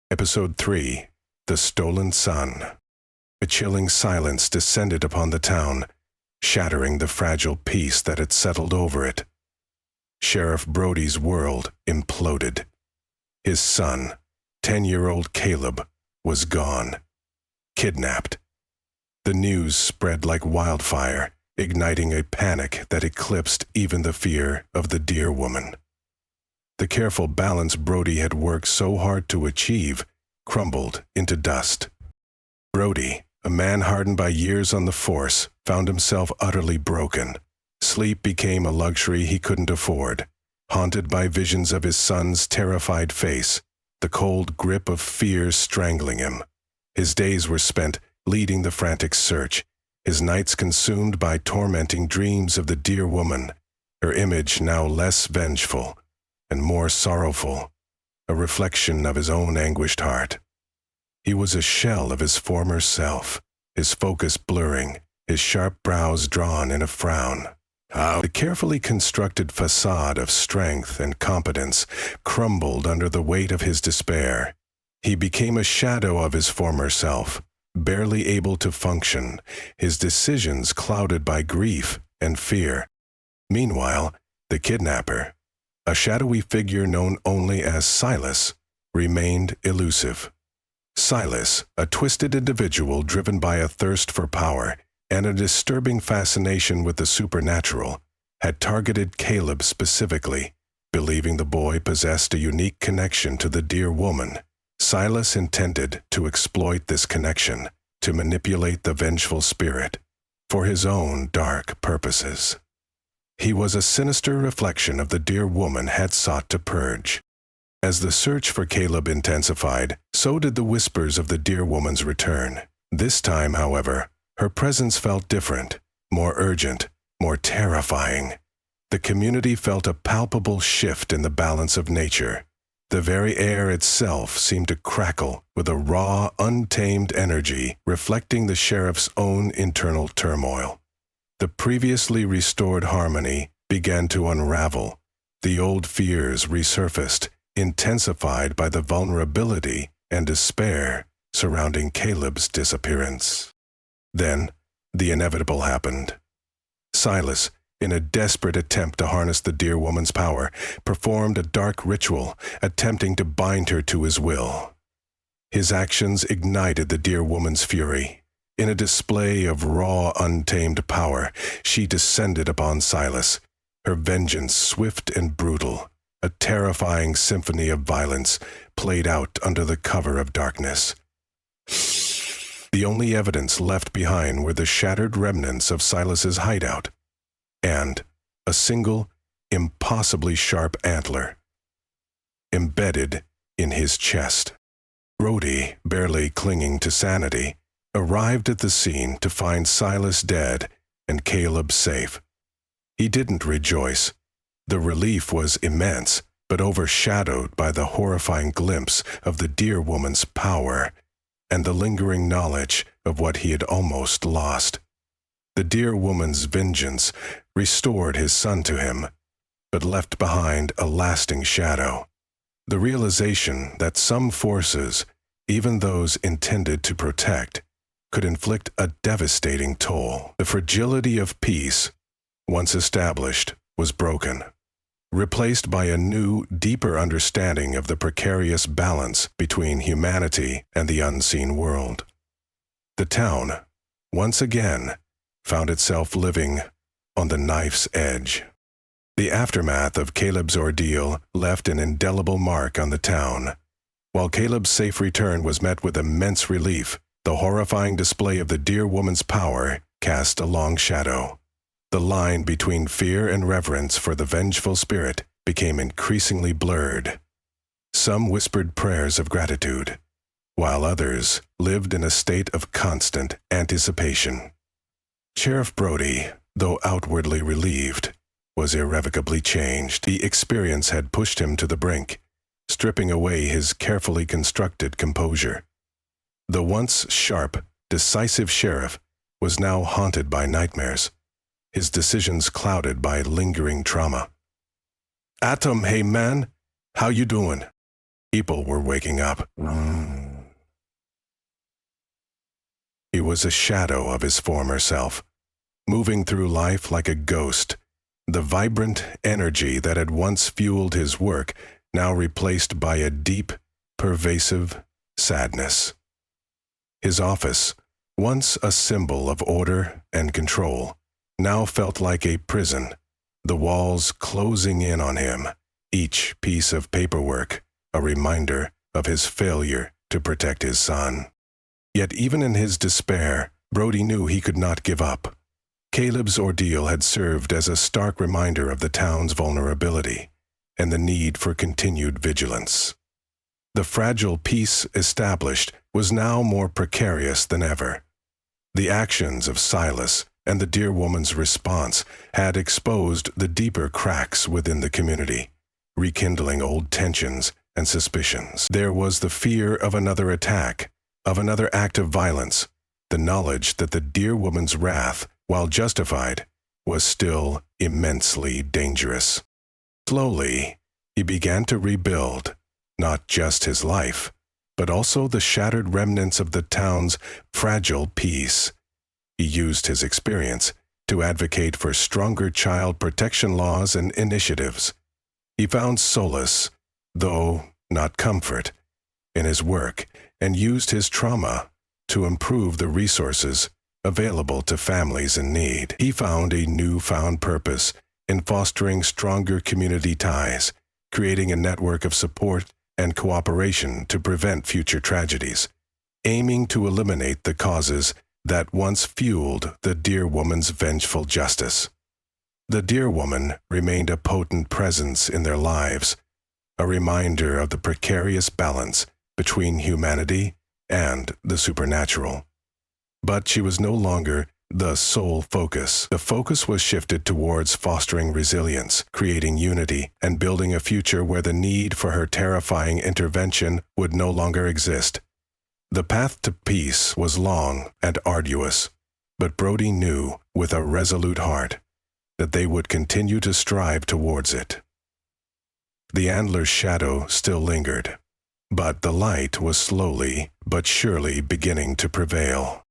Episode 3, The Stolen Son. A chilling silence descended upon the town, shattering the fragile peace that had settled over it. Sheriff Brody's world imploded. His son, 10-year-old Caleb, was gone, kidnapped. The news spread like wildfire, igniting a panic that eclipsed even the fear of the dear woman. The careful balance Brody had worked so hard to achieve crumbled into dust. Brody, a man hardened by years on the force, found himself utterly broken. Sleep became a luxury he couldn't afford. Haunted by visions of his son's terrified face, the cold grip of fear strangling him. His days were spent leading the frantic search, his nights consumed by tormenting dreams of the dear woman, her image now less vengeful and more sorrowful, a reflection of his own anguished heart. He was a shell of his former self, his focus blurring, his sharp brows drawn in a frown. The carefully constructed facade of strength and competence crumbled under the weight of his despair. He became a shadow of his former self, barely able to function, his decisions clouded by grief and fear. Meanwhile, the kidnapper, a shadowy figure known only as Silas, remained elusive. Silas, a twisted individual driven by a thirst for power and a disturbing fascination with the supernatural, had targeted Caleb specifically, believing the boy possessed a unique connection to the dear woman. Silas intended to exploit this connection, to manipulate the vengeful spirit, for his own dark purposes. He was a sinister reflection of the dear woman had sought to purge. As the search for Caleb intensified, so did the whispers of the dear woman's return. This time, however, her presence felt different, more urgent, more terrifying. The community felt a palpable shift in the balance of nature. The very air itself seemed to crackle with a raw, untamed energy reflecting the sheriff's own internal turmoil. The previously restored harmony began to unravel. The old fears resurfaced, intensified by the vulnerability and despair surrounding Caleb's disappearance. Then, the inevitable happened. Silas, in a desperate attempt to harness the dear woman's power, performed a dark ritual, attempting to bind her to his will. His actions ignited the dear woman's fury. In a display of raw, untamed power, she descended upon Silas, her vengeance swift and brutal, a terrifying symphony of violence played out under the cover of darkness. The only evidence left behind were the shattered remnants of Silas's hideout, and a single, impossibly sharp antler embedded in his chest. Brody, barely clinging to sanity, arrived at the scene to find Silas dead and Caleb safe. He didn't rejoice. The relief was immense, but overshadowed by the horrifying glimpse of the dear woman's power and the lingering knowledge of what he had almost lost. The dear woman's vengeance restored his son to him, but left behind a lasting shadow. The realization that some forces, even those intended to protect, could inflict a devastating toll. The fragility of peace, once established, was broken, replaced by a new, deeper understanding of the precarious balance between humanity and the unseen world. The town, once again, found itself living on the knife's edge. The aftermath of Caleb's ordeal left an indelible mark on the town. While Caleb's safe return was met with immense relief, the horrifying display of the dear woman's power cast a long shadow. The line between fear and reverence for the vengeful spirit became increasingly blurred. Some whispered prayers of gratitude, while others lived in a state of constant anticipation. Sheriff Brody, though outwardly relieved, was irrevocably changed. The experience had pushed him to the brink, stripping away his carefully constructed composure. The once sharp, decisive sheriff was now haunted by nightmares, his decisions clouded by lingering trauma. "Atom, hey man, how you doing?" People were waking up. He was a shadow of his former self, moving through life like a ghost, the vibrant energy that had once fueled his work now replaced by a deep, pervasive sadness. His office, once a symbol of order and control, now felt like a prison, the walls closing in on him, each piece of paperwork a reminder of his failure to protect his son. Yet even in his despair, Brody knew he could not give up. Caleb's ordeal had served as a stark reminder of the town's vulnerability and the need for continued vigilance. The fragile peace established was now more precarious than ever. The actions of Silas and the dear woman's response had exposed the deeper cracks within the community, rekindling old tensions and suspicions. There was the fear of another attack, of another act of violence, the knowledge that the dear woman's wrath, while justified, was still immensely dangerous. Slowly, he began to rebuild, not just his life, but also the shattered remnants of the town's fragile peace. He used his experience to advocate for stronger child protection laws and initiatives. He found solace, though not comfort, in his work and used his trauma to improve the resources available to families in need. He found a newfound purpose in fostering stronger community ties, creating a network of support and cooperation to prevent future tragedies, aiming to eliminate the causes that once fueled the dear woman's vengeful justice. The dear woman remained a potent presence in their lives, a reminder of the precarious balance between humanity and the supernatural. But she was no longer the sole focus. The focus was shifted towards fostering resilience, creating unity, and building a future where the need for her terrifying intervention would no longer exist. The path to peace was long and arduous, but Brody knew with a resolute heart that they would continue to strive towards it. The antler's shadow still lingered, but the light was slowly but surely beginning to prevail.